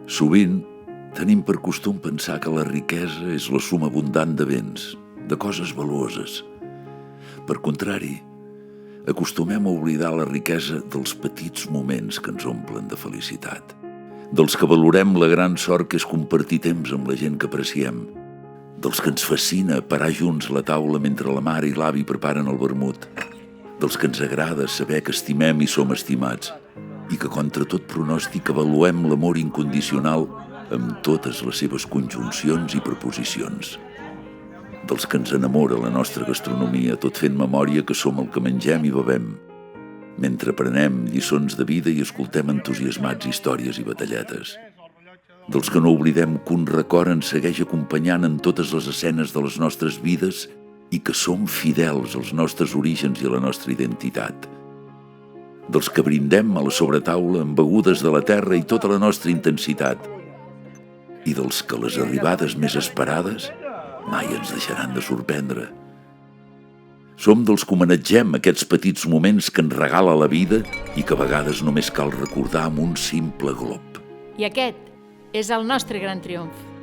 Sovint tenim per costum pensar que la riquesa és la suma abundant de béns, de coses valuoses. Per contrari, acostumem a oblidar la riquesa dels petits moments que ens omplen de felicitat, dels que valorem la gran sort que és compartir temps amb la gent que apreciem, dels que ens fascina parar junts a la taula mentre la mare i l'avi preparen el vermut, dels que ens agrada saber que estimem i som estimats i que contra tot pronòstic avaluem l'amor incondicional amb totes les seves conjuncions i preposicions, dels que ens enamora la nostra gastronomia tot fent memòria que som el que mengem i bevem, mentre aprenem lliçons de vida i escoltem entusiasmats històries i batalletes, dels que no oblidem que un record ens segueix acompanyant en totes les escenes de les nostres vides i que som fidels als nostres orígens i a la nostra identitat, dels que brindem a la sobretaula amb begudes de la terra i tota la nostra intensitat, i dels que les arribades més esperades mai ens deixaran de sorprendre. Som dels que homenatgem aquests petits moments que ens regala la vida i que a vegades només cal recordar amb un simple glop. I aquest és el nostre gran triomf.